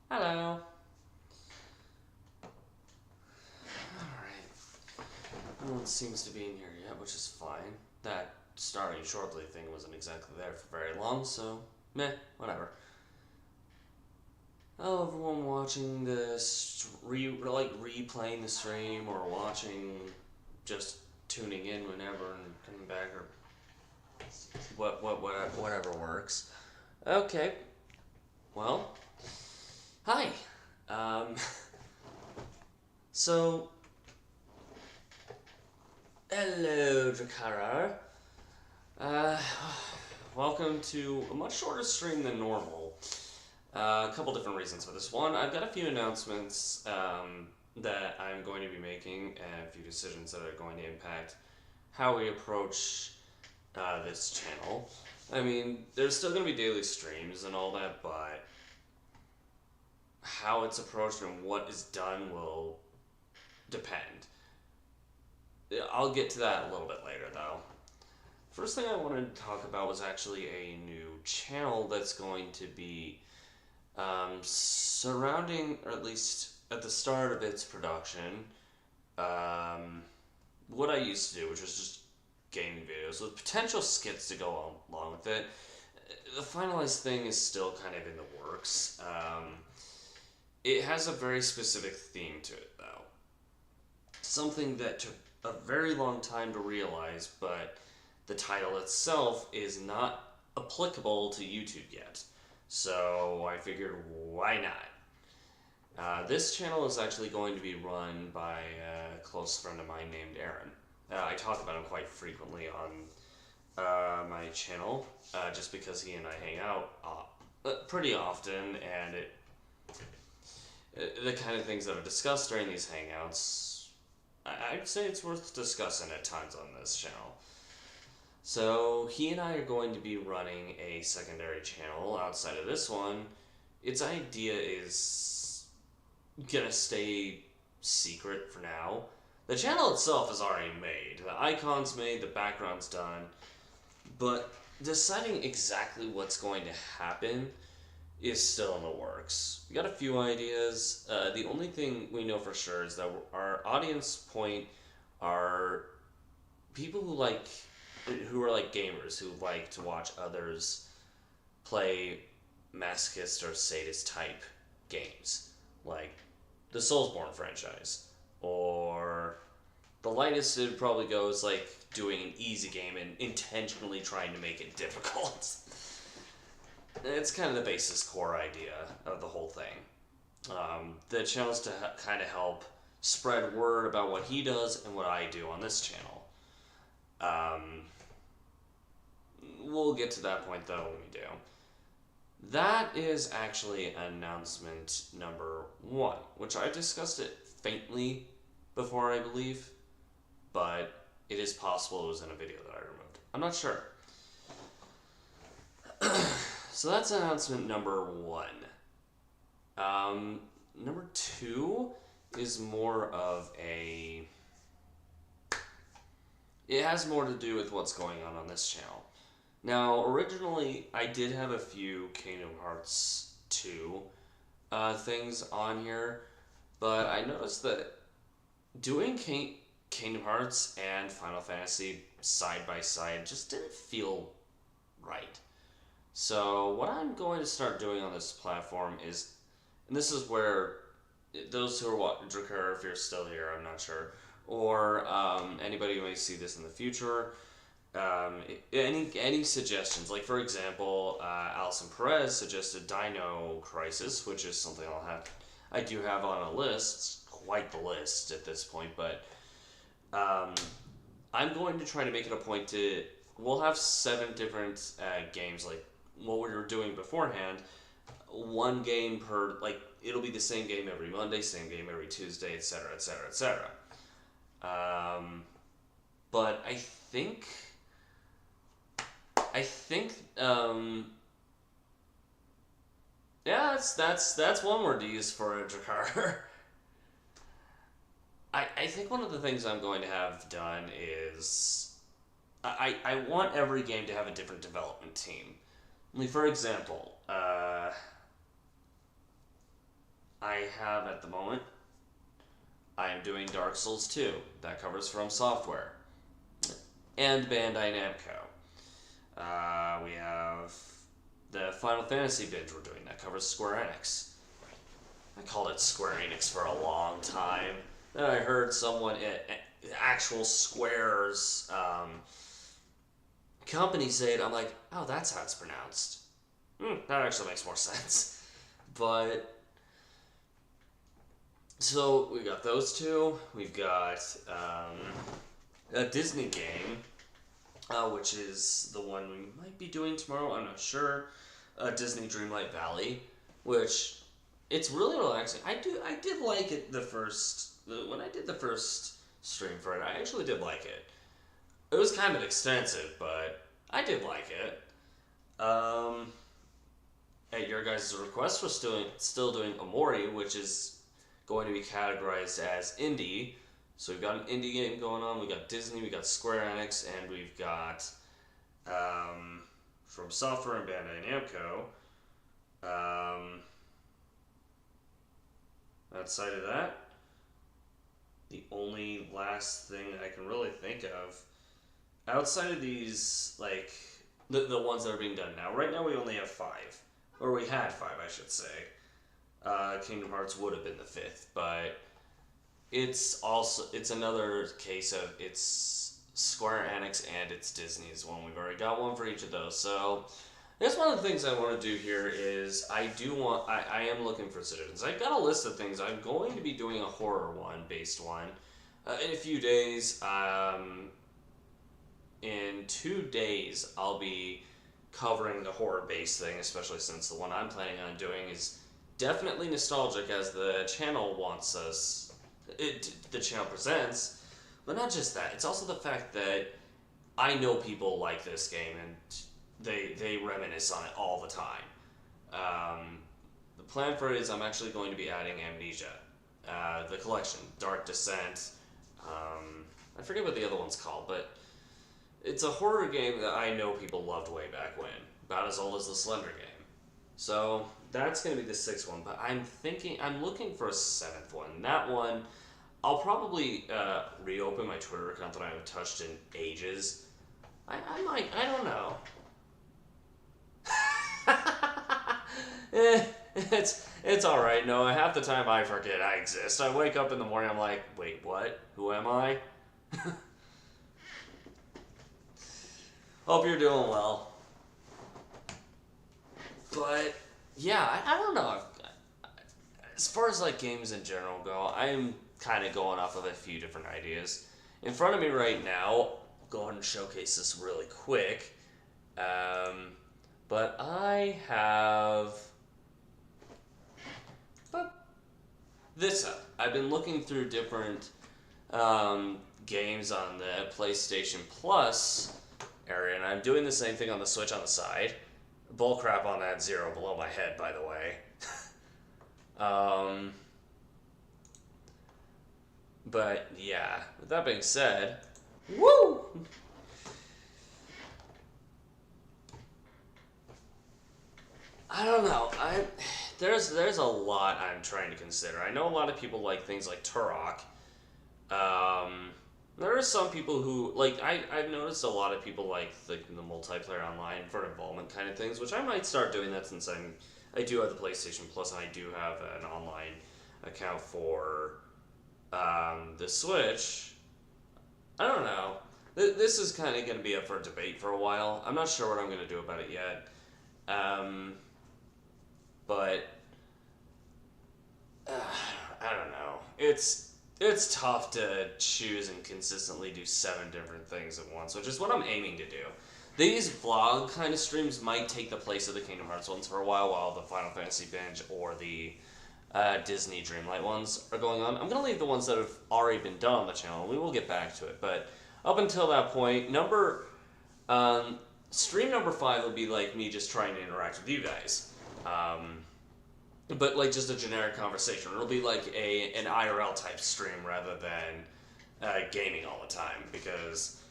Hello. Alright. No one seems to be in here yet, which is fine. That starting shortly thing wasn't exactly there for very long, so meh, whatever. Oh, everyone watching this, replaying the stream or watching, just tuning in whenever and coming back or whatever works. Okay. Well, hi. Um, so hello, Drakara. Uh, Welcome to a much shorter stream than normal. A couple different reasons for this. One, I've got a few announcements that I'm going to be making and a few decisions that are going to impact how we approach this channel. I mean, there's still going to be daily streams and all that, but how it's approached and what is done will depend. I'll get to that a little bit later, though. First thing I wanted to talk about was actually a new channel that's going to be surrounding, or at least at the start of its production, what I used to do, which was just gaming videos with potential skits to go along with it. The finalized thing is still kind of in the works. It has a very specific theme to it, though. Something that took a very long time to realize, but the title itself is not applicable to YouTube yet. So I figured, why not? This channel is actually going to be run by a close friend of mine named Aaron. I talk about him quite frequently on my channel, just because he and I hang out pretty often, and the kind of things that are discussed during these hangouts, I'd say it's worth discussing at times on this channel. So he and I are going to be running a secondary channel outside of this one. Its idea is gonna stay secret for now. The channel itself is already made. The icon's made, the background's done, but deciding exactly what's going to happen is still in the works. We got a few ideas. The only thing we know for sure is that our audience point are people who are like gamers who like to watch others play masochist or sadist type games, like the Soulsborne franchise, or the lightest it probably goes like doing an easy game and intentionally trying to make it difficult. It's kind of the basis core idea of the whole thing. The channel's to kind of help spread word about what he does and what I do on this channel. We'll get to that point though when we do. That is actually announcement number one, which I discussed it faintly before, I believe, but it is possible it was in a video that I removed. I'm not sure. So that's announcement number one. Number two is more of a. It has more to do with what's going on this channel. Now, originally, I did have a few Kingdom Hearts 2 things on here, but I noticed that doing Kingdom Hearts and Final Fantasy side by side just didn't feel right. So, what I'm going to start doing on this platform is, and this is where those who are watching, Drakkar, if you're still here, I'm not sure, or anybody who may see this in the future, any suggestions? Like for example, Alison Perez suggested Dino Crisis, which is something I do have on a list. It's quite the list at this point, but I'm going to try to make it a point to. We'll have 7 different games, like what we were doing beforehand. One game per, like it'll be the same game every Monday, same game every Tuesday, etc., etc., etc. But I think, yeah, that's one word to use for a Drakkar. I think one of the things I'm going to have done is I want every game to have a different development team. Like for example, I have at the moment, I am doing Dark Souls 2. That covers From Software and Bandai Namco. We have the Final Fantasy binge we're doing. That covers Square Enix. I called it Square Enix for a long time. Then I heard someone at actual Square's company say it. I'm like, oh, that's how it's pronounced. That actually makes more sense. But so we got those two. We've got a Disney game, which is the one we might be doing tomorrow. I'm not sure. Disney Dreamlight Valley, which it's really relaxing. I did like it when I did the first stream for it. I actually did like it. It was kind of extensive, but I did like it. At your guys' request, we're still doing Omori, which is going to be categorized as indie. So we've got an indie game going on. We got Disney, we got Square Enix, and we've got From Software and Bandai Namco. Outside of that, the only last thing I can really think of, outside of these, like the ones that are being done now. Right now, we only have 5, or we had 5, I should say. Kingdom Hearts would have been the 5th, but it's another case of it's Square Enix and it's Disney's one. We've already got one for each of those. So that's one of the things I want to do here is I am looking for suggestions. I've got a list of things. I'm going to be doing a horror based one in a few days. In 2 days, I'll be covering the horror based thing, especially since the one I'm planning on doing is definitely nostalgic as the channel wants us. The channel presents, but not just that. It's also the fact that I know people like this game and they reminisce on it all the time. The plan for it is I'm actually going to be adding Amnesia, the collection, Dark Descent. I forget what the other one's called, but it's a horror game that I know people loved way back when, about as old as the Slender game. So that's going to be the 6th one, but I'm looking for a 7th one. That one, I'll probably reopen my Twitter account that I haven't touched in ages. I don't know. It's all right. No, half the time I forget I exist. I wake up in the morning, I'm like, wait, what? Who am I? Hope you're doing well. But yeah, I don't know. As far as like games in general go, I'm kind of going off of a few different ideas. In front of me right now, go ahead and showcase this really quick. But I have this up. I've been looking through different games on the PlayStation Plus area, and I'm doing the same thing on the Switch on the side. Bullcrap on that 0 below my head, by the way. But yeah, with that being said, woo! I don't know. There's a lot I'm trying to consider. I know a lot of people like things like Turok. There are some people who like I've noticed a lot of people like the multiplayer online for involvement kind of things, which I might start doing that since I do have the PlayStation Plus and I do have an online account for the Switch. I don't know. This is kind of going to be up for debate for a while. I'm not sure what I'm going to do about it yet. But I don't know. It's tough to choose and consistently do 7 different things at once, which is what I'm aiming to do. These vlog kind of streams might take the place of the Kingdom Hearts ones for a while the Final Fantasy binge or the Disney Dreamlight ones are going on. I'm going to leave the ones that have already been done on the channel. We will get back to it, but up until that point, stream number 5 will be like me just trying to interact with you guys. But like just a generic conversation. It'll be like an IRL type stream rather than gaming all the time because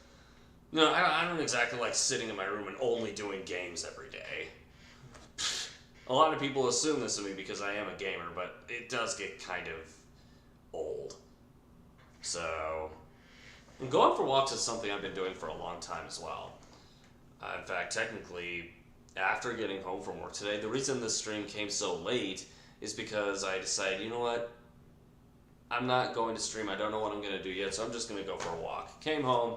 I don't exactly like sitting in my room and only doing games every day. A lot of people assume this of me because I am a gamer, but it does get kind of old. So, and going for walks is something I've been doing for a long time as well. In fact, technically, after getting home from work today, the reason this stream came so late is because I decided, you know what? I'm not going to stream. I don't know what I'm going to do yet, so I'm just going to go for a walk. Came home.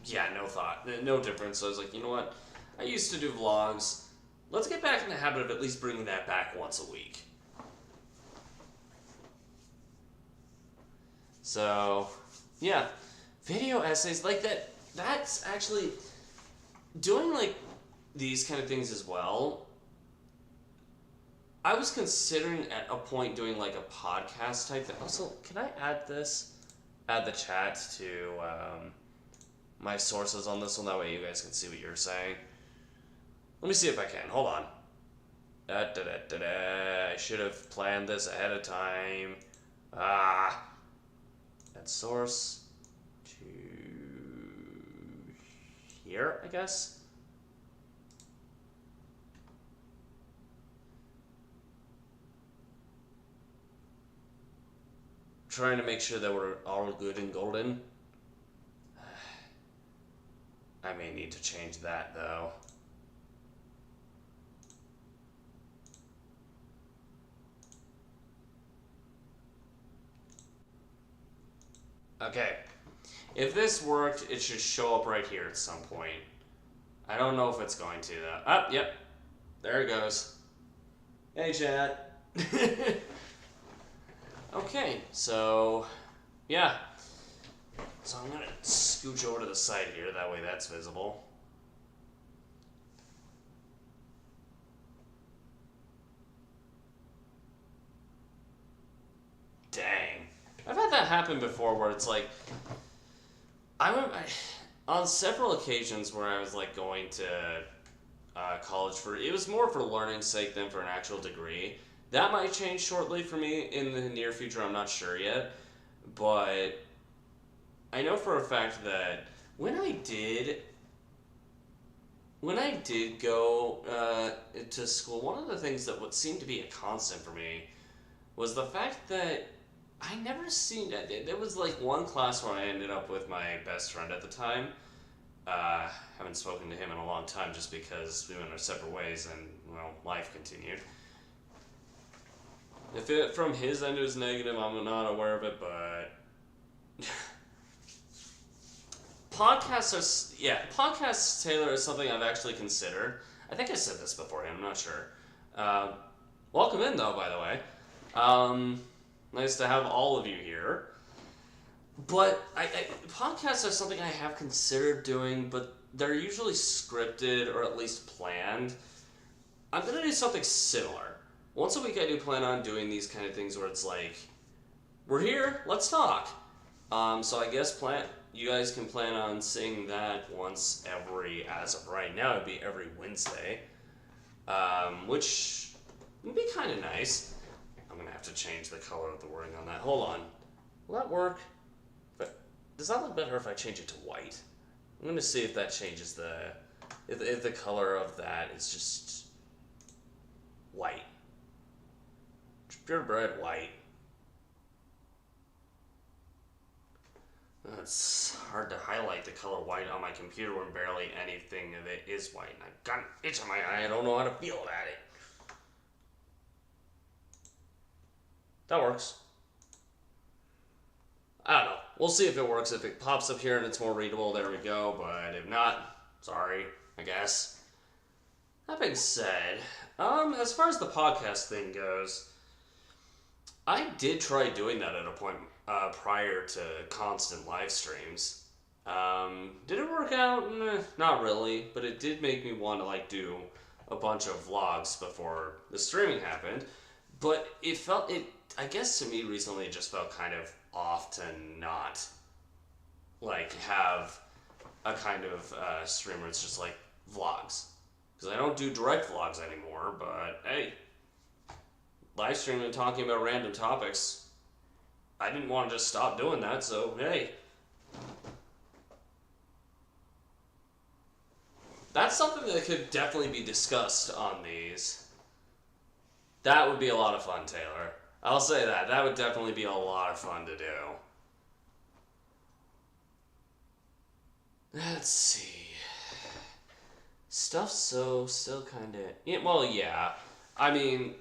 Yeah, no thought. No difference. So I was like, you know what? I used to do vlogs. Let's get back in the habit of at least bringing that back once a week. So, yeah. Video essays like that. That's actually doing like these kind of things as well. I was considering at a point doing like a podcast type thing. Also, can I add this? Add the chat to my sources on this one. That way you guys can see what you're saying. Let me see if I can. Hold on. I should have planned this ahead of time. Add source to here, I guess. Trying to make sure that we're all good and golden. I may need to change that though. Okay. If this worked, it should show up right here at some point. I don't know if it's going to though. Ah, yep. There it goes. Hey, chat. Okay, so yeah. So I'm gonna scooch over to the side here, that way that's visible. Dang. I've had that happen before where it's like, on several occasions where I was like going to college it was more for learning's sake than for an actual degree. That might change shortly for me in the near future, I'm not sure yet. But I know for a fact that when I did go to school, one of the things that would seem to be a constant for me was the fact that I never seen that. There was like one class where I ended up with my best friend at the time. Haven't spoken to him in a long time just because we went our separate ways and, well, life continued. If it from his end it was negative, I'm not aware of it, but podcasts, Taylor, is something I've actually considered. I think I said this beforehand, I'm not sure. Welcome in, though, by the way. Nice to have all of you here. But podcasts are something I have considered doing, but they're usually scripted or at least planned. I'm going to do something similar. Once a week I do plan on doing these kind of things where it's like, we're here, let's talk. So I guess you guys can plan on seeing that once as of right now, it'd be every Wednesday. Which would be kind of nice. I'm going to have to change the color of the wording on that. Hold on. Will that work? But does that look better if I change it to white? I'm going to see if that changes if the color of that is just white. Purebred white. It's hard to highlight the color white on my computer when barely anything of it is white. And I've got an itch in my eye. I don't know how to feel at it. That works. I don't know. We'll see if it works. If it pops up here and it's more readable, there we go. But if not, sorry, I guess. That being said, as far as the podcast thing goes, I did try doing that at a point prior to constant live streams. Did it work out? Not really, but it did make me want to like do a bunch of vlogs before the streaming happened. But I guess to me recently it just felt kind of off to not like have a kind of stream where it's just like vlogs. Because I don't do direct vlogs anymore, but hey, live streaming and talking about random topics, I didn't want to just stop doing that, so hey. That's something that could definitely be discussed on these. That would be a lot of fun, Taylor. I'll say that. That would definitely be a lot of fun to do. Let's see. Stuff so still kind of. Yeah, well, yeah. I mean,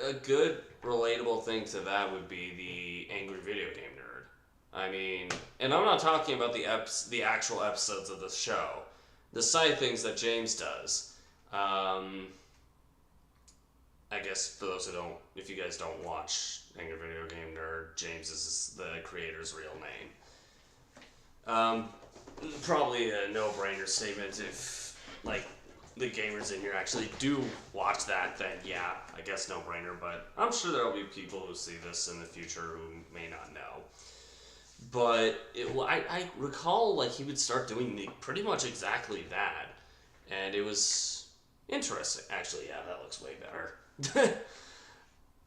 a good relatable thing to that would be the Angry Video Game Nerd. I mean, and I'm not talking about the actual episodes of the show, the side things that James does. I guess for those who don't, if you guys don't watch Angry Video Game Nerd, James is the creator's real name. Probably a no-brainer statement if, like, the gamers in here actually do watch that, then yeah, I guess no-brainer, but I'm sure there'll be people who see this in the future who may not know. But I recall, like, he would start doing pretty much exactly that, and it was interesting. Actually, yeah, that looks way better.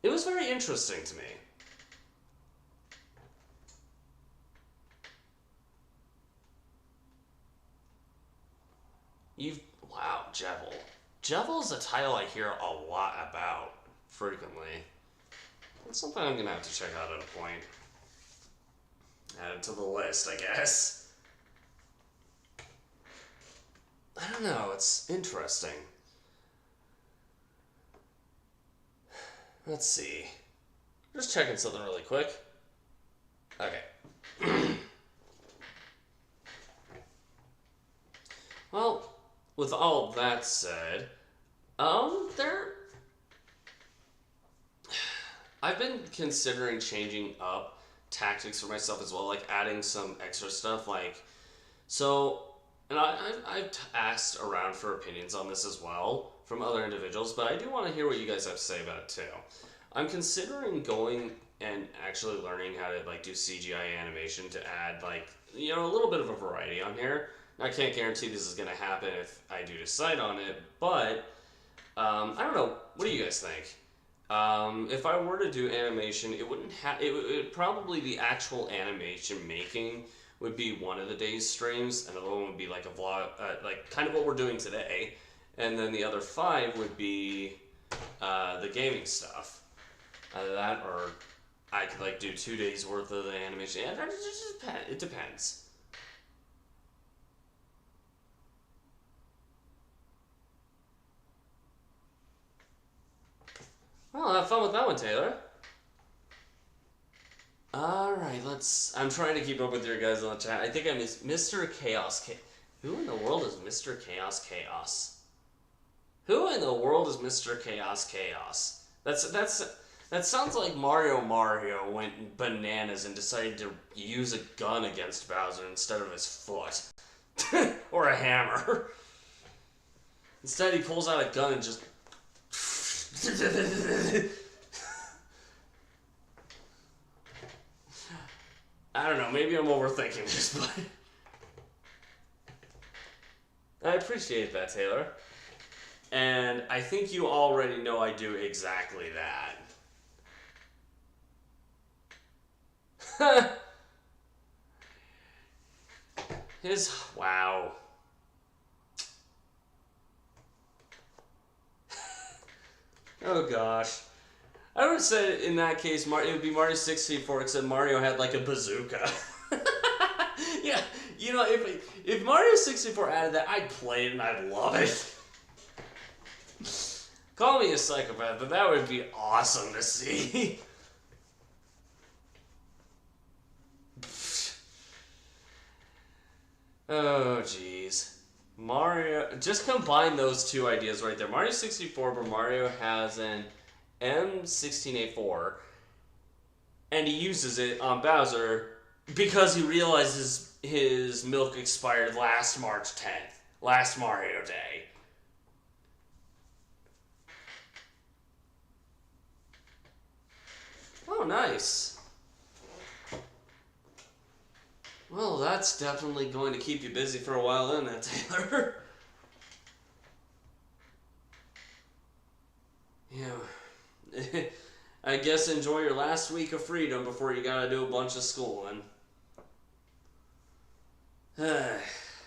It was very interesting to me. Wow, Jevil. Jevil is a title I hear a lot about, frequently. It's something I'm gonna have to check out at a point. Add it to the list, I guess. I don't know, it's interesting. Let's see. Just checking something really quick. Okay. Well, with all that said, I've been considering changing up tactics for myself as well, like adding some extra stuff, like, so, and I've asked around for opinions on this as well from other individuals, but I do want to hear what you guys have to say about it too. I'm considering going and actually learning how to, like, do CGI animation to add, like, you know, a little bit of a variety on here. I can't guarantee this is going to happen if I do decide on it, but I don't know. What do you guys think? If I were to do animation, it wouldn't have. It would probably the actual animation making would be one of the day's streams. Another one would be like a vlog, like kind of what we're doing today, and then the other 5 would be the gaming stuff. Either that, or I could like do 2 days worth of the animation. It depends. Well, have fun with that one, Taylor. Alright, I'm trying to keep up with your guys on the chat. I think I miss Mr. Chaos. Who in the world is Mr. Chaos Chaos? Who in the world is Mr. Chaos Chaos? That sounds like Mario went bananas and decided to use a gun against Bowser instead of his foot. Or a hammer. Instead, he pulls out a gun and just... I don't know, maybe I'm overthinking this, but I appreciate that, Taylor. And I think you already know I do exactly that. Wow. Oh gosh. I would say in that case, it would be Mario 64, except Mario had like a bazooka. Yeah, you know, if Mario 64 added that, I'd play it and I'd love it. Call me a psychopath, but that would be awesome to see. Oh, jeez. Mario, just combine those two ideas right there. Mario 64, where Mario has an M16A4, and he uses it on Bowser because he realizes his milk expired last March 10th, last Mario Day. Oh, nice. Well, that's definitely going to keep you busy for a while, isn't it, Taylor? Yeah. I guess enjoy your last week of freedom before you gotta do a bunch of schooling.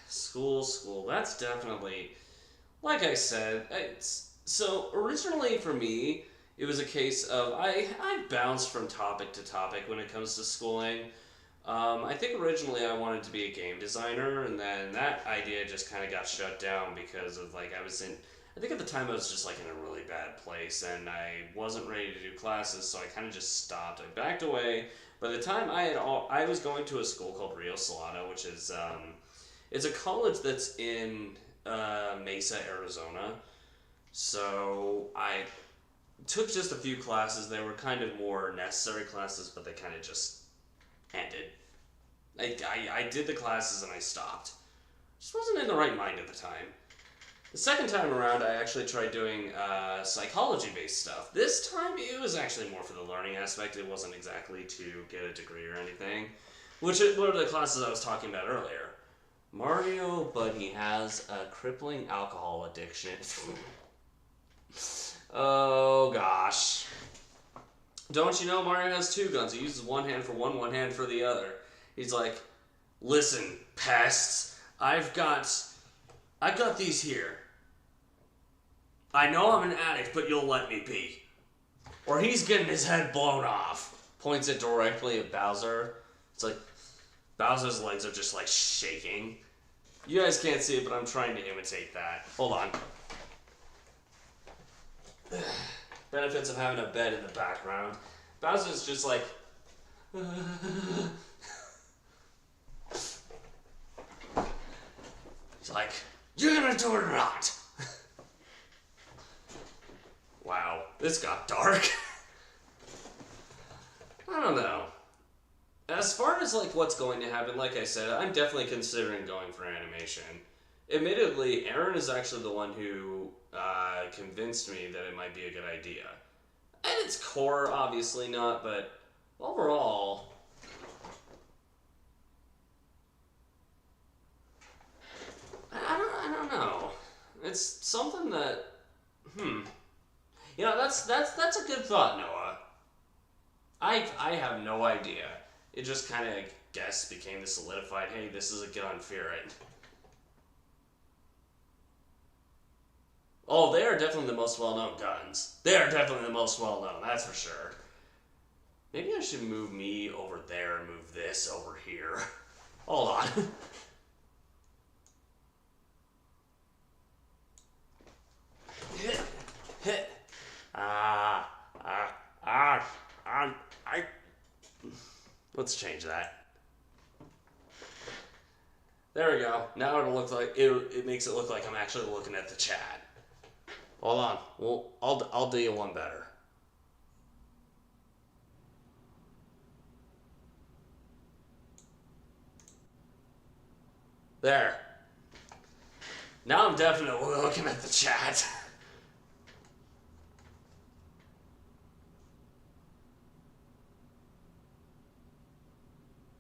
School. That's definitely... Like I said, So originally for me, it was a case of I bounced from topic to topic when it comes to schooling. I think originally I wanted to be a game designer, and then that idea just kind of got shut down because of like I was in. I think at the time I was just like in a really bad place, and I wasn't ready to do classes, so I kind of just stopped. I backed away. By the time I was going to a school called Rio Salado, which is it's a college that's in Mesa, Arizona. So I took just a few classes. They were kind of more necessary classes, but they kind of just ended. I did the classes and I stopped. Just wasn't in the right mind at the time. The second time around, I actually tried doing psychology-based stuff. This time, it was actually more for the learning aspect. It wasn't exactly to get a degree or anything, which were the classes I was talking about earlier. Mario, but he has a crippling alcohol addiction. Oh gosh. Don't you know Mario has two guns? He uses one hand for one hand for the other. He's like, listen, pests, I've got these here. I know I'm an addict, but you'll let me be. Or he's getting his head blown off. Points it directly at Bowser. It's like, Bowser's legs are just like shaking. You guys can't see it, but I'm trying to imitate that. Hold on. Benefits of having a bed in the background. Bowser's just like... He's like, you're gonna do it or not? Wow, this got dark. I don't know. As far as like what's going to happen, like I said, I'm definitely considering going for animation. Admittedly, Aaron is actually the one who convinced me that it might be a good idea. At its core, obviously not, but overall, I don't know. It's something that, You know, that's a good thought, Noah. I have no idea. It just kind of, I guess, became the solidified, hey, this is a gun, fear it. Oh, they are definitely the most well-known guns. They are definitely the most well-known, that's for sure. Maybe I should move me over there and move this over here. Hold on. Let's change that. There we go. Now it'll look like it makes it look like I'm actually looking at the chat. Hold on. Well, I'll do you one better. There. Now I'm definitely looking at the chat.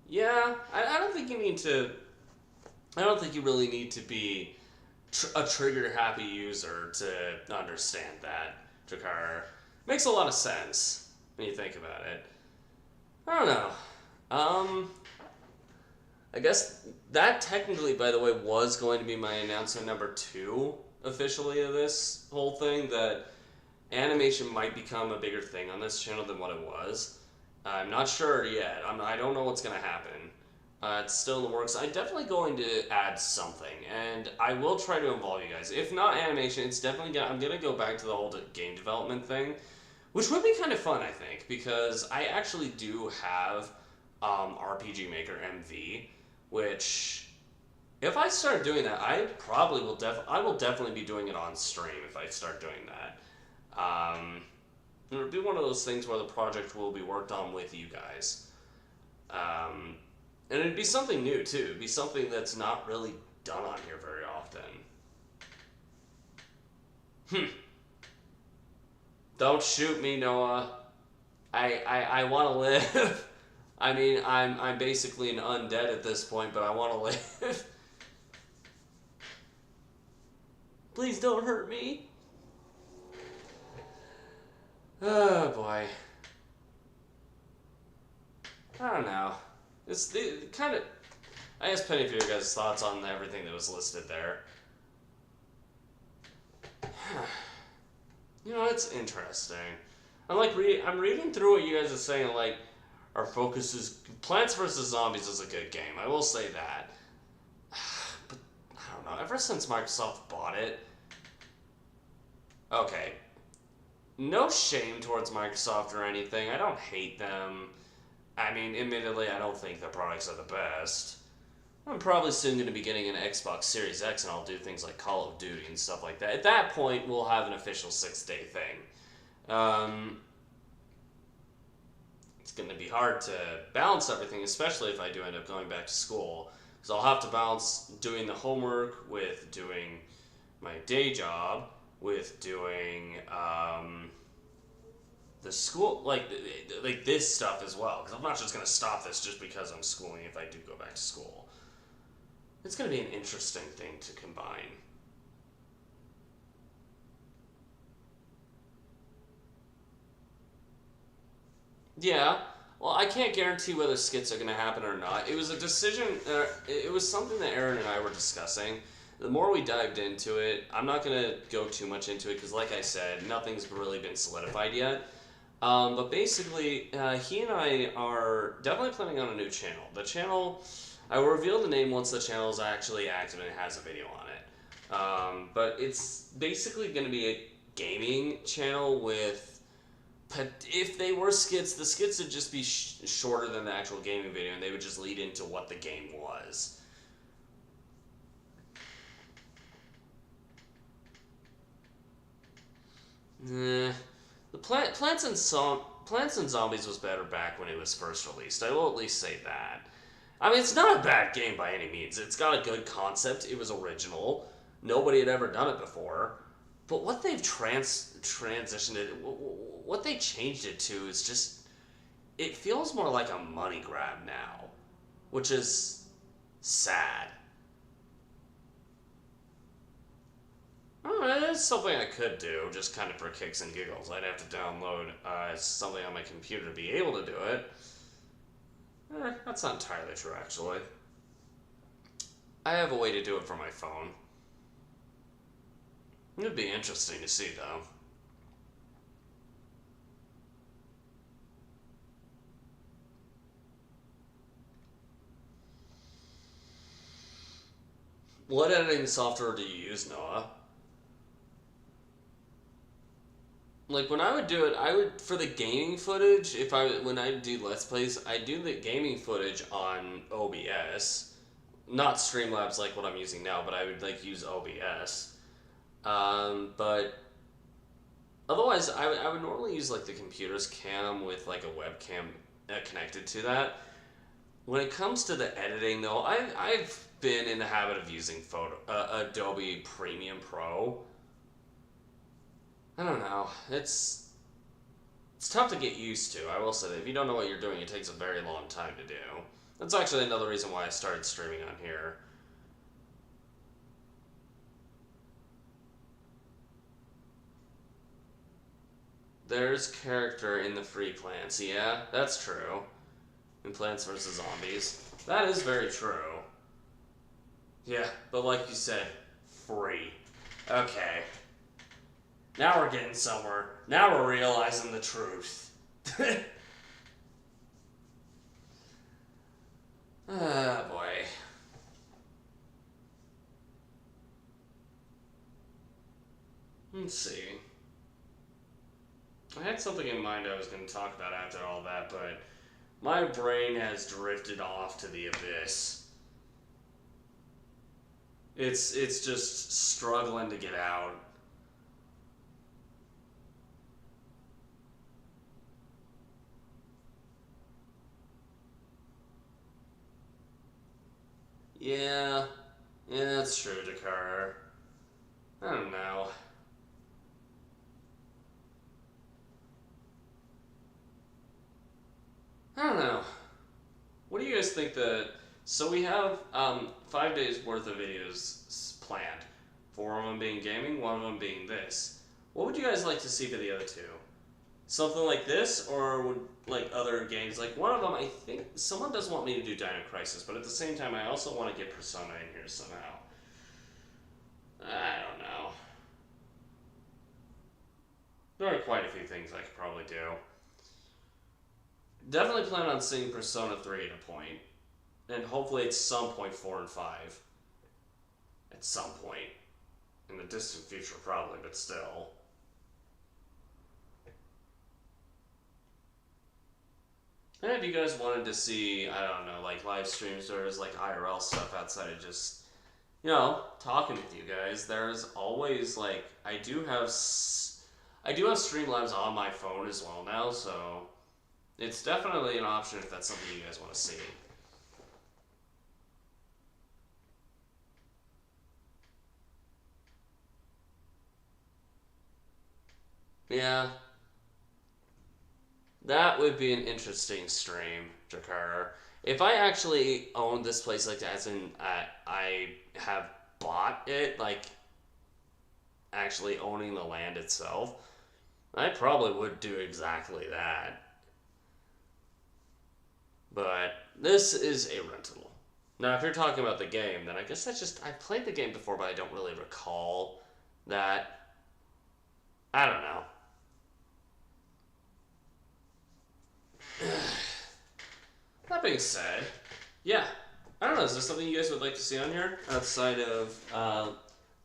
Yeah, I don't think you need to. I don't think you really need to be a trigger happy user to understand that. Jakar makes a lot of sense when you think about it. I don't know. I guess that technically, by the way, was going to be my announcement number 2 officially of this whole thing, that animation might become a bigger thing on this channel than what it was. I'm not sure yet. I don't know what's going to happen. It's still in the works. I'm definitely going to add something, and I will try to involve you guys. If not animation, it's definitely I'm going to go back to the whole game development thing, which would be kind of fun, I think, because I actually do have RPG Maker MV, which if I start doing that, I will definitely be doing it on stream if I start doing that. It'll be one of those things where the project will be worked on with you guys. And it'd be something new, too. It'd be something that's not really done on here very often. Don't shoot me, Noah. I want to live. I mean, I'm basically an undead at this point, but I want to live. Please don't hurt me. Oh, boy. I don't know. It's kind of... I asked plenty of your guys' thoughts on everything that was listed there. You know, it's interesting. I'm reading through what you guys are saying. Like, our focus is Plants vs Zombies is a good game. I will say that. But I don't know. Ever since Microsoft bought it, okay, no shame towards Microsoft or anything. I don't hate them. I mean, admittedly, I don't think their products are the best. I'm probably soon going to be getting an Xbox Series X, and I'll do things like Call of Duty and stuff like that. At that point, we'll have an official 6-day thing. It's going to be hard to balance everything, especially if I do end up going back to school, because I'll have to balance doing the homework with doing my day job, with doing the school, like this stuff as well. Because I'm not just going to stop this just because I'm schooling if I do go back to school. It's going to be an interesting thing to combine. Yeah, well, I can't guarantee whether skits are going to happen or not. It was a decision, it was something that Aaron and I were discussing. The more we dived into it, I'm not going to go too much into it because, like I said, nothing's really been solidified yet. But basically, he and I are definitely planning on a new channel. The channel, I will reveal the name once the channel is actually active and it has a video on it. But it's basically going to be a gaming channel with, if they were skits, the skits would just be shorter than the actual gaming video and they would just lead into what the game was. The Plants and Zombies was better back when it was first released. I will at least say that. I mean, it's not a bad game by any means. It's got a good concept. It was original. Nobody had ever done it before. But what they've transitioned it, what they changed it to is just, it feels more like a money grab now, which is sad. Alright, that's something I could do, just kind of for kicks and giggles. I'd have to download something on my computer to be able to do it. That's not entirely true, actually. I have a way to do it from my phone. It'd be interesting to see, though. What editing software do you use, Noah? Like when I would do it, I would for the gaming footage. When I do Let's Plays, I do the gaming footage on OBS, not Streamlabs like what I'm using now, but I would like use OBS. But otherwise, I would normally use like the computer's cam with like a webcam connected to that. When it comes to the editing, though, I've been in the habit of using Adobe Premiere Pro. I don't know. It's tough to get used to. I will say that if you don't know what you're doing, it takes a very long time to do. That's actually another reason why I started streaming on here. There's character in the free plants. Yeah, that's true. In Plants vs. Zombies. That is very true. Yeah, but like you said, free. Okay. Now we're getting somewhere. Now we're realizing the truth. Ah, boy. Let's see. I had something in mind I was going to talk about after all that, but my brain has drifted off to the abyss. It's just struggling to get out. Yeah, that's true, Dakar. I don't know. I don't know. What do you guys think so we have 5 days worth of videos planned. 4 of them being gaming, 1 of them being this. What would you guys like to see for the other 2? Something like this, or would like other games? Like one of them, I think someone does want me to do Dino Crisis, but at the same time, I also want to get Persona in here somehow. I don't know. There are quite a few things I could probably do. Definitely plan on seeing Persona 3 at a point. And hopefully at some point 4 and 5. At some point. In the distant future, probably, but still. And if you guys wanted to see, I don't know, like live streams or like IRL stuff outside of just, talking with you guys, there's always like I do have Streamlabs on my phone as well now, so it's definitely an option if that's something you guys want to see. Yeah. That would be an interesting stream, Jakar. If I actually owned this place, like as in I have bought it, like actually owning the land itself, I probably would do exactly that. But this is a rental. Now, if you're talking about the game, then I guess that's just I played the game before, but I don't really recall that. I don't know. That being said, yeah, I don't know. Is there something you guys would like to see on here outside of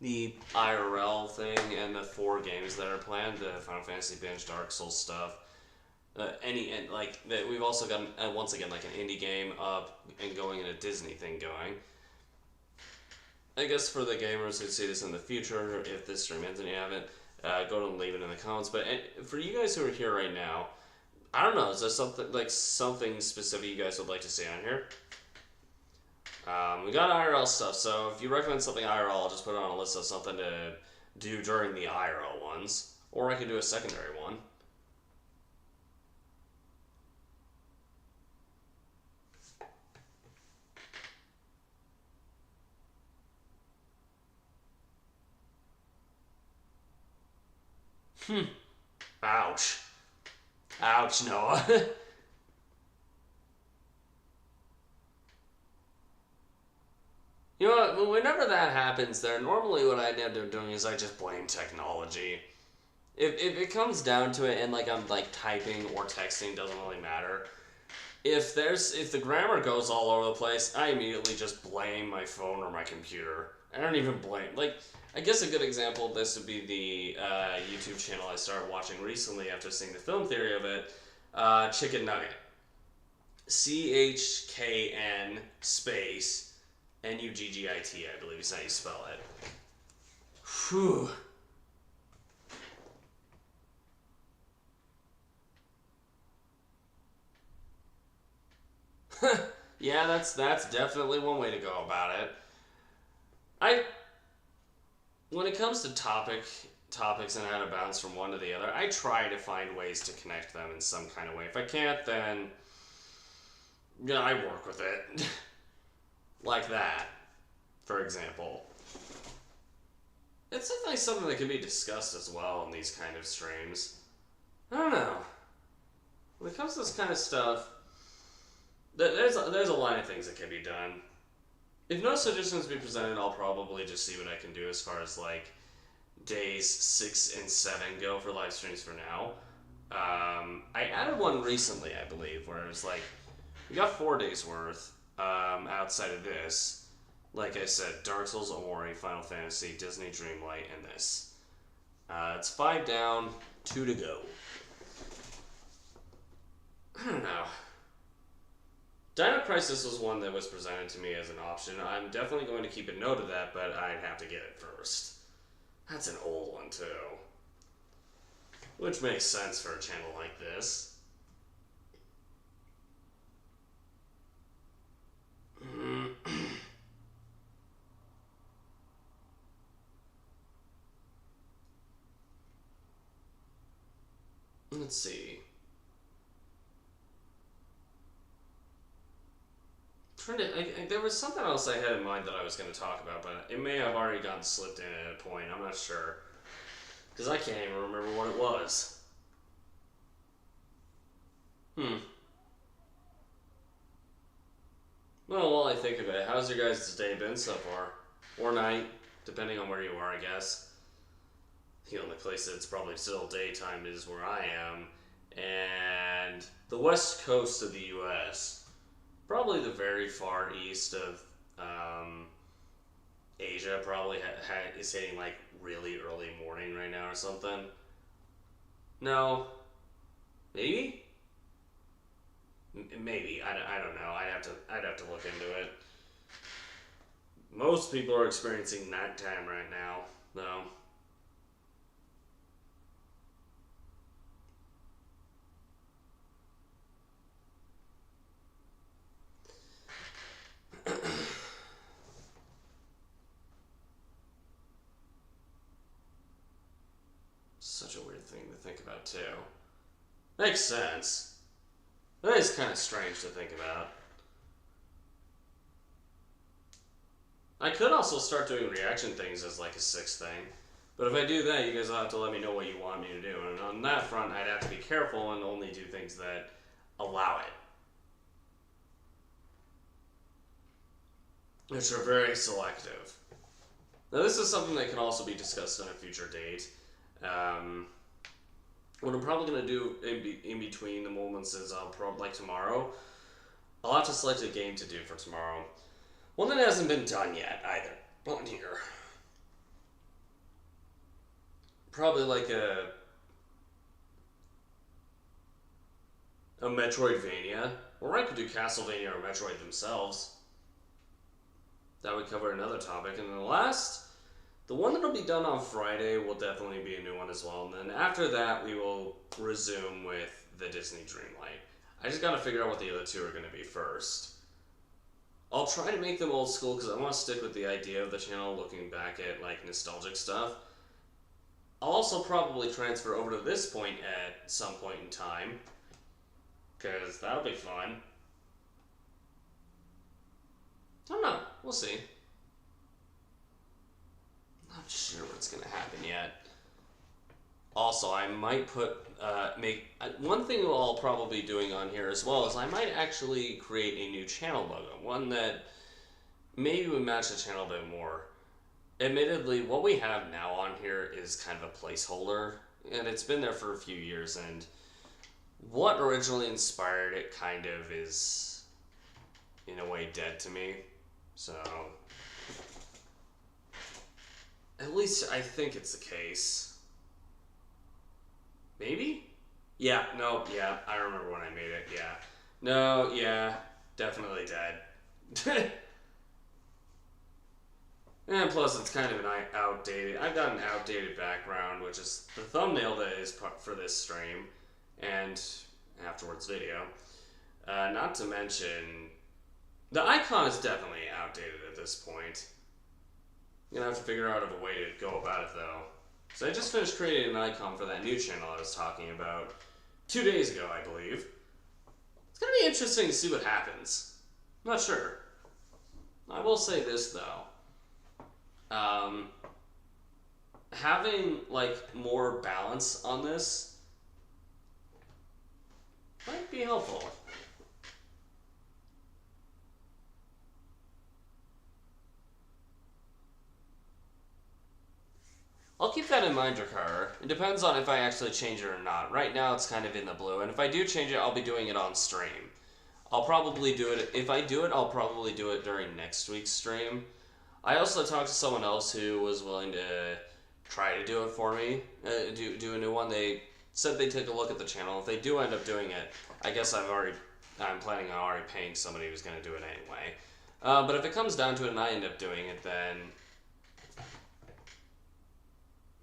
the IRL thing and the 4 games that are planned, the Final Fantasy Binge, Dark Souls stuff? We've also got once again like an indie game up and going and a Disney thing going. I guess for the gamers who see this in the future, if this stream ends and you haven't, go and leave it in the comments. But for you guys who are here right now, I don't know. Is there something specific you guys would like to see on here? We got IRL stuff, so if you recommend something IRL, I'll just put it on a list of something to do during the IRL ones, or I could do a secondary one. Ouch. Ouch, Noah. You know what? Whenever that happens there, normally what I end up doing is I just blame technology. If it comes down to it and like I'm like typing or texting, doesn't really matter. If the grammar goes all over the place, I immediately just blame my phone or my computer. I don't even blame. I guess a good example of this would be the YouTube channel I started watching recently after seeing the film theory of it, Chicken Nugget. CHKN space NUGGIT, I believe is how you spell it. Whew. Yeah, that's definitely one way to go about it. When it comes to topics and how to bounce from one to the other, I try to find ways to connect them in some kind of way. If I can't, then yeah, I work with it. Like that, for example. It's definitely something that can be discussed as well in these kind of streams. I don't know. When it comes to this kind of stuff, there's a line of things that can be done. If no suggestions be presented, I'll probably just see what I can do as far as like days 6 and 7 go for live streams for now. I added one recently, I believe, where it was like we got 4 days worth outside of this. Like I said, Dark Souls, Omori, Final Fantasy, Disney Dreamlight, and this. It's 5 down, 2 to go. I don't know. Dino Crisis was one that was presented to me as an option. I'm definitely going to keep a note of that, but I'd have to get it first. That's an old one, too. Which makes sense for a channel like this. Let's see. There was something else I had in mind that I was going to talk about, but it may have already gotten slipped in at a point. I'm not sure. Because I can't even remember what it was. Well, while I think of it, how's your guys' day been so far? Or night, depending on where you are, I guess. The only place that's probably still daytime is where I am, and the west coast of the U.S., probably the very far east of Asia, probably is hitting like really early morning right now or something. No, maybe, maybe I don't know. I'd have to look into it. Most people are experiencing nighttime right now, though. Such a weird thing to think about too. Makes sense. That is kind of strange to think about. I could also start doing reaction things as like a sixth thing. But if I do that, you guys will have to let me know what you want me to do. And on that front, I'd have to be careful and only do things that allow it. Which are very selective. Now, this is something that can also be discussed on a future date. What I'm probably going to do in between the moments is like tomorrow, I'll have to select a game to do for tomorrow. One that hasn't been done yet either on here. Probably like a Metroidvania, or I could do Castlevania or Metroid themselves. That would cover another topic. And then the one that'll be done on Friday will definitely be a new one as well. And then after that, we will resume with the Disney Dreamlight. I just gotta figure out what the other two are gonna be first. I'll try to make them old school because I want to stick with the idea of the channel looking back at like nostalgic stuff. I'll also probably transfer over to this point at some point in time because that'll be fun. I don't know. We'll see. Not sure what's going to happen yet. Also, I might one thing I'll probably be doing on here as well is I might actually create a new channel logo, one that maybe would match the channel a bit more. Admittedly, what we have now on here is kind of a placeholder, and it's been there for a few years, and what originally inspired it kind of is, in a way, dead to me. So, at least I think it's the case. Maybe? Yeah, no, yeah, I remember when I made it, yeah. No, yeah, definitely dead. And plus, it's kind of an outdated. I've got an outdated background, which is the thumbnail that is for this stream and afterwards video. Not to mention, the icon is definitely outdated at this point. I'm gonna have to figure out a way to go about it though. So I just finished creating an icon for that new channel I was talking about 2 days ago, I believe. It's gonna be interesting to see what happens. I'm not sure. I will say this though. Having like more balance on this might be helpful. I'll keep that in mind, Drakar. It depends on if I actually change it or not. Right now it's kind of in the blue, and if I do change it, I'll be doing it on stream. I'll probably do it, if I do it, I'll probably do it during next week's stream. I also talked to someone else who was willing to try to do it for me, do a new one. They said they'd take a look at the channel. If they do end up doing it, I guess I'm planning on already paying somebody who's going to do it anyway. But if it comes down to it and I end up doing it, then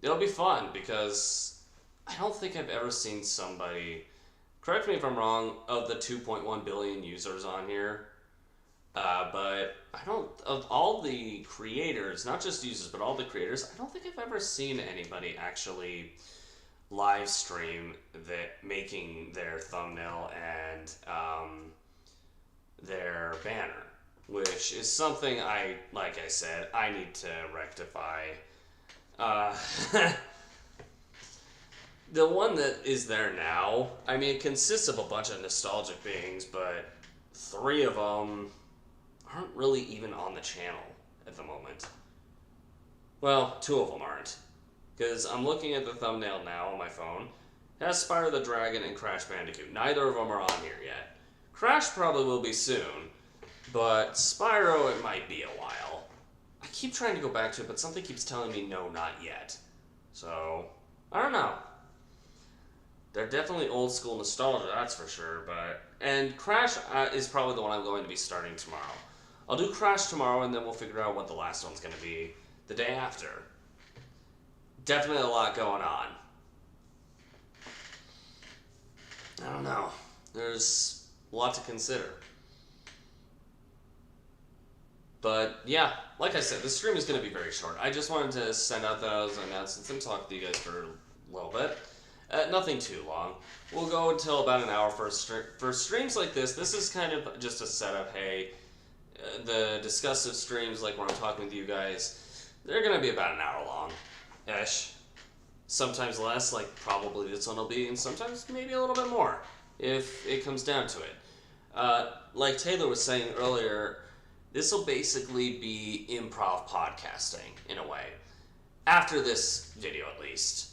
it'll be fun because I don't think I've ever seen somebody, correct me if I'm wrong, of the 2.1 billion users on here, but of all the creators, not just users, but all the creators, I don't think I've ever seen anybody actually live stream making their thumbnail and their banner, which is something like I said, I need to rectify. The one that is there now, I mean, it consists of a bunch of nostalgic beings, but 3 of them aren't really even on the channel at the moment. Well, 2 of them aren't. Because I'm looking at the thumbnail now on my phone. It has Spyro the Dragon and Crash Bandicoot. Neither of them are on here yet. Crash probably will be soon, but Spyro, it might be a while. I keep trying to go back to it, but something keeps telling me no, not yet. So, I don't know. They're definitely old school nostalgia, that's for sure, and Crash is probably the one I'm going to be starting tomorrow. I'll do Crash tomorrow, and then we'll figure out what the last one's going to be the day after. Definitely a lot going on. I don't know. There's a lot to consider. But yeah, like I said, this stream is going to be very short. I just wanted to send out those announcements and talk to you guys for a little bit. Nothing too long. We'll go until about an hour for streams like this. This is kind of just a setup. Hey, the discussive streams, like when I'm talking with you guys, they're going to be about an hour long-ish. Sometimes less, like probably this one will be, and sometimes maybe a little bit more, if it comes down to it. Like Taylor was saying earlier, this will basically be improv podcasting, in a way. After this video, at least.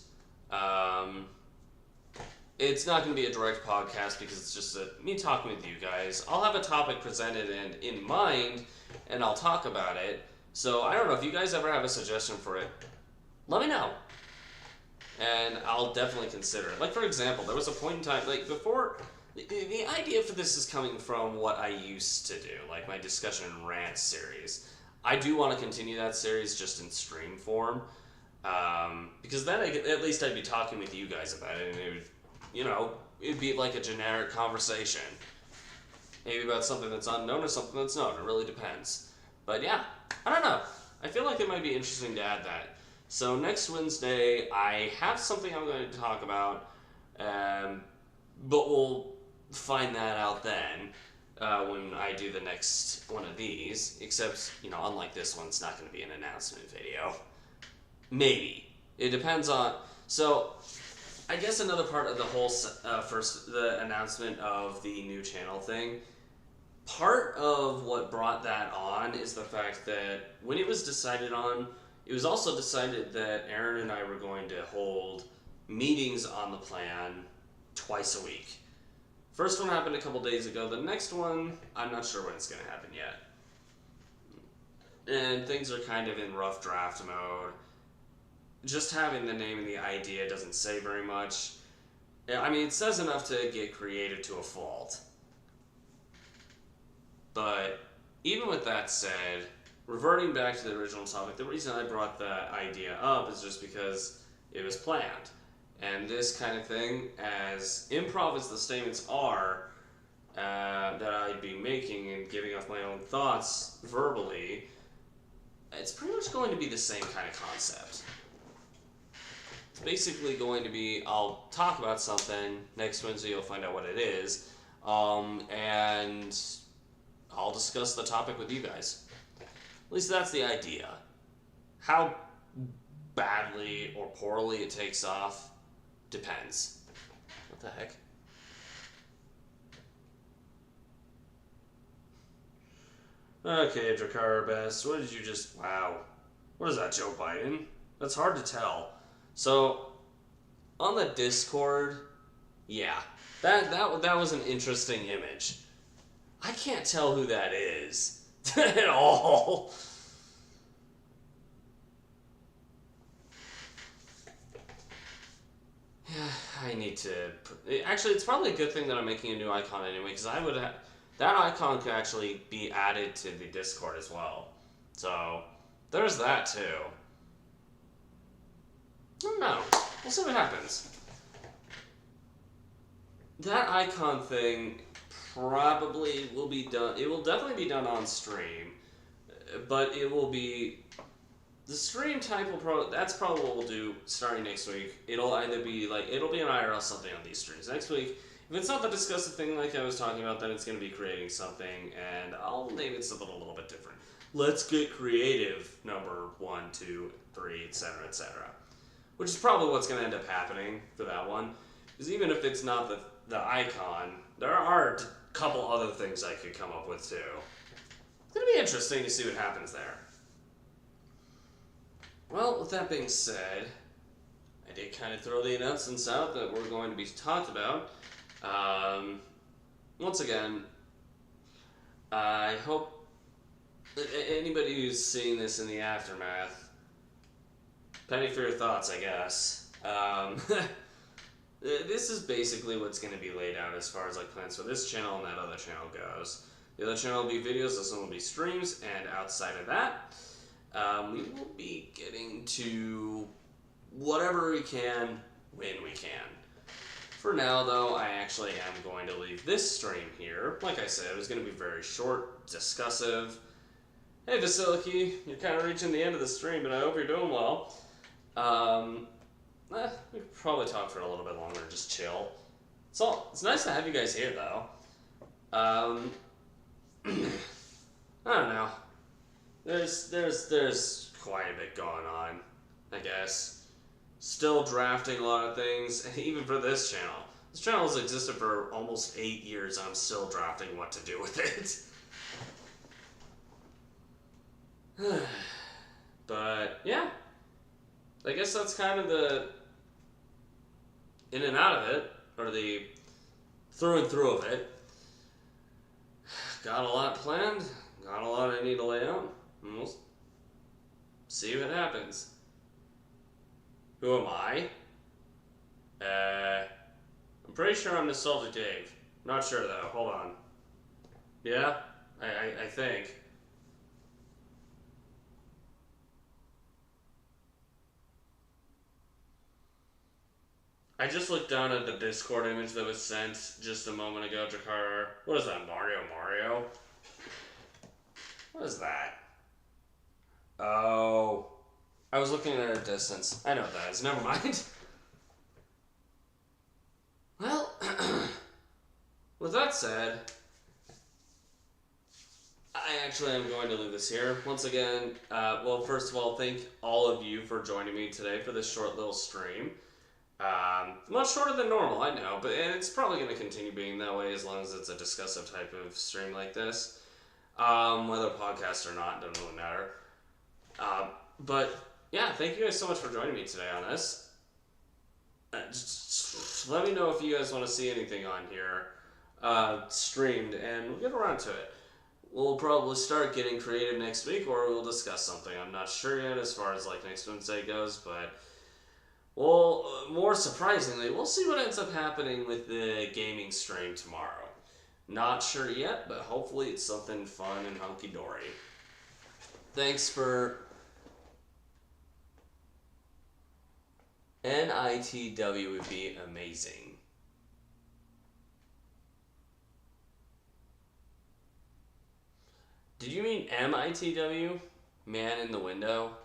It's not going to be a direct podcast because it's just me talking with you guys. I'll have a topic presented and in mind, and I'll talk about it. So, I don't know, if you guys ever have a suggestion for it, let me know. And I'll definitely consider it. Like, for example, there was a point in time, like, before... The idea for this is coming from what I used to do, like my discussion and rant series. I do want to continue that series just in stream form, because then at least I'd be talking with you guys about it, and it would, it'd be like a generic conversation. Maybe about something that's unknown or something that's known. It really depends. But yeah, I don't know. I feel like it might be interesting to add that. So next Wednesday, I have something I'm going to talk about, but we'll find that out then when I do the next one of these. Except, unlike this one, it's not going to be an announcement video. Maybe. It depends on... So, I guess another part of the whole the announcement of the new channel thing, part of what brought that on is the fact that when it was decided on, it was also decided that Aaron and I were going to hold meetings on the plan twice a week. First one happened a couple days ago. The next one, I'm not sure when it's going to happen yet. And things are kind of in rough draft mode. Just having the name and the idea doesn't say very much. I mean, it says enough to get creative to a fault. But even with that said, reverting back to the original topic, the reason I brought the idea up is just because it was planned. And this kind of thing, as improv as the statements are that I'd be making and giving off my own thoughts verbally, it's pretty much going to be the same kind of concept. It's basically going to be, I'll talk about something, next Wednesday you'll find out what it is, and I'll discuss the topic with you guys. At least that's the idea. How badly or poorly it takes off depends. What the heck? Okay, Drakkar Best, what did you just... Wow. What is that, Joe Biden? That's hard to tell. So, on the Discord, yeah. That was an interesting image. I can't tell who that is at all. I need to... Actually, it's probably a good thing that I'm making a new icon anyway, because I would have... That icon could actually be added to the Discord as well. So, there's that too. I don't know. We'll see what happens. That icon thing probably will be done... It will definitely be done on stream, but it will be... The stream type will that's probably what we'll do starting next week. It'll either be it'll be an IRL something on these streams. Next week, if it's not the discussive thing like I was talking about, then it's going to be creating something, and I'll name it something a little bit different. Let's get creative, number 1, 2, 3, etc., etc. Which is probably what's going to end up happening for that one. Because even if it's not the icon, there are a couple other things I could come up with too. It's going to be interesting to see what happens there. Well, with that being said, I did kind of throw the announcements out that we're going to be talked about. Once again, I hope anybody who's seeing this in the aftermath, penny for your thoughts, I guess. This is basically what's going to be laid out as far as like plans for this channel and that other channel goes. The other channel will be videos, this one will be streams, and outside of that, we will be getting to whatever we can when we can. For now, though, I actually am going to leave this stream here. Like I said, it was going to be very short, discussive. Hey, Vasiliki, you're kind of reaching the end of the stream, but I hope you're doing well. We could probably talk for a little bit longer, just chill. It's nice to have you guys here, though. I don't know. There's quite a bit going on, I guess. Still drafting a lot of things, and even for this channel. This channel has existed for almost 8 years, and I'm still drafting what to do with it. But, yeah. I guess that's kind of the in and out of it, or the through and through of it. Got a lot planned, got a lot I need to lay out, and we'll see what happens. Who am I? I'm pretty sure I'm Nostalgic Dave. Not sure though, hold on. Yeah? I think. I just looked down at the Discord image that was sent just a moment ago, Jakar. What is that, Mario? What is that? Oh. I was looking at a distance. I know what that is. Never mind. Well, with that said, I actually am going to leave this here. Once again, well, first of all, thank all of you for joining me today for this short little stream. Much shorter than normal, I know, but it's probably going to continue being that way as long as it's a discussive type of stream like this. Whether podcast or not, doesn't really matter. But yeah, thank you guys so much for joining me today on this. Just let me know if you guys want to see anything on here streamed, and we'll get around to it. We'll probably start getting creative next week, or we'll discuss something. I'm not sure yet as far as like next Wednesday goes, but well, more surprisingly, we'll see what ends up happening with the gaming stream tomorrow. Not sure yet, but hopefully it's something fun and hunky-dory. Thanks for NITW would be amazing. Did you mean MITW? Man in the window?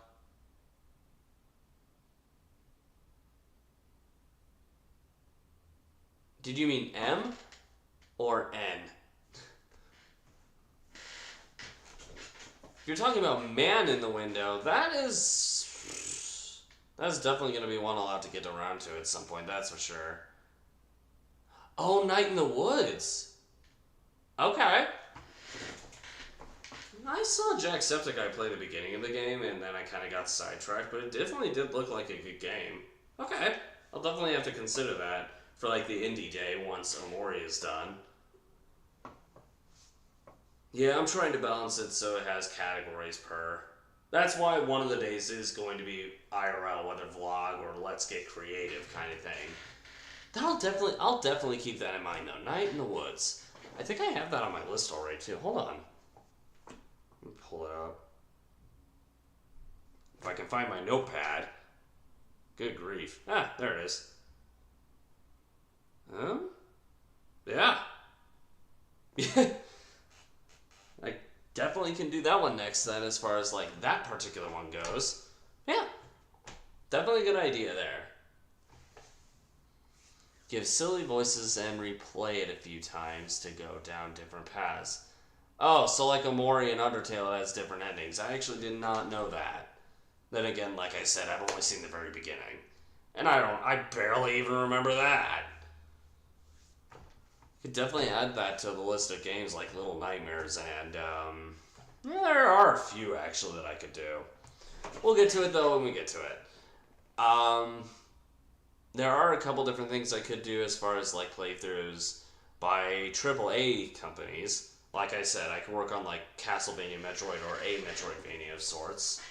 Did you mean M or N? If you're talking about man in the window, that's definitely going to be one I'll have to get around to at some point, that's for sure. Oh, Night in the Woods. Okay. I saw Jacksepticeye play the beginning of the game, and then I kind of got sidetracked, but it definitely did look like a good game. Okay. I'll definitely have to consider that for like the indie day once Omori is done. Yeah, I'm trying to balance it so it has categories per. That's why one of the days is going to be IRL, whether vlog or let's get creative kind of thing. I'll definitely keep that in mind though. Night in the Woods. I think I have that on my list already too. Hold on. Let me pull it up. If I can find my notepad. Good grief. Ah, there it is. Yeah. I definitely can do that one next then as far as like that particular one goes. Yeah. Definitely a good idea there. Give silly voices and replay it a few times to go down different paths. Oh, so like Omori and Undertale has different endings. I actually did not know that. Then again, like I said, I've only seen the very beginning. And I barely even remember that. Could definitely add that to the list of games like Little Nightmares, and yeah, there are a few actually that I could do. We'll get to it though when we get to it. there are a couple different things I could do as far as like playthroughs by AAA companies. Like I said, I could work on like Castlevania Metroid or a Metroidvania of sorts.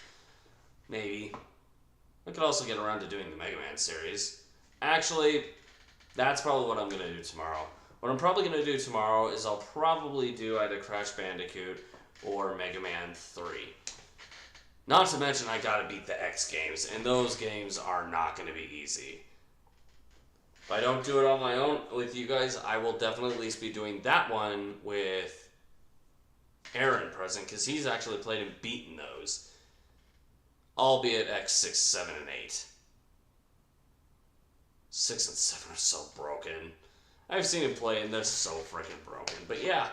Maybe. I could also get around to doing the Mega Man series. Actually, that's probably what I'm going to do tomorrow. What I'm probably going to do tomorrow is I'll probably do either Crash Bandicoot or Mega Man 3. Not to mention I gotta beat the X games, and those games are not going to be easy. If I don't do it on my own with you guys, I will definitely at least be doing that one with Aaron present, because he's actually played and beaten those. Albeit X, 6, 7, and 8. 6 and 7 are so broken. I've seen him play, and they're so freaking broken. But yeah.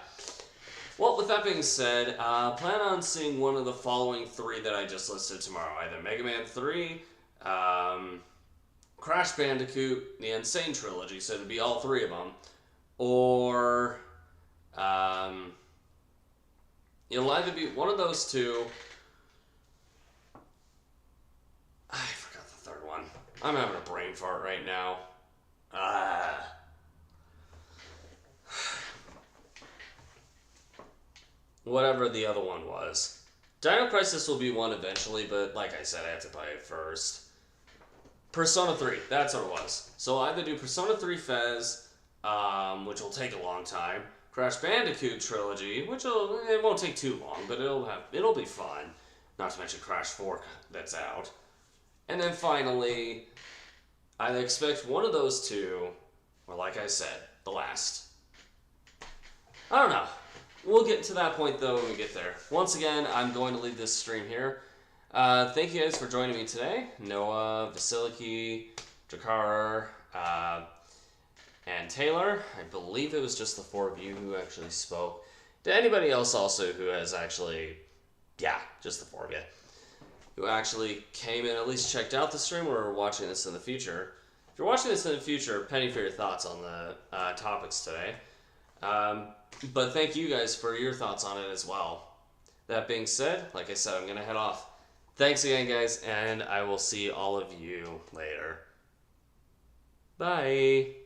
Well, with that being said, plan on seeing one of the following 3 that I just listed tomorrow. Either Mega Man 3, Crash Bandicoot, the Insane Trilogy, so it'd be all 3 of them. Or, it'll either be one of those 2. I forgot the 3rd one. I'm having a brain fart right now. Whatever the other one was. Dino Crisis will be one eventually, but like I said, I have to buy it first. Persona 3, that's what it was. So I'll either do Persona 3 Fez, which will take a long time, Crash Bandicoot Trilogy, it won't take too long, but it'll be fun. Not to mention Crash 4 that's out. And then finally, I expect one of those 2, or like I said, the last. I don't know. We'll get to that point though when we get there. Once again, I'm going to leave this stream here. Thank you guys for joining me today. Noah, Vasiliki, Jakar, and Taylor. I believe it was just the 4 of you who actually spoke. To anybody else also who has actually, just the 4 of you, who actually came and at least checked out the stream or are watching this in the future. If you're watching this in the future, penny for your thoughts on the topics today. But thank you guys for your thoughts on it as well. That being said, like I said, I'm going to head off. Thanks again, guys, and I will see all of you later. Bye.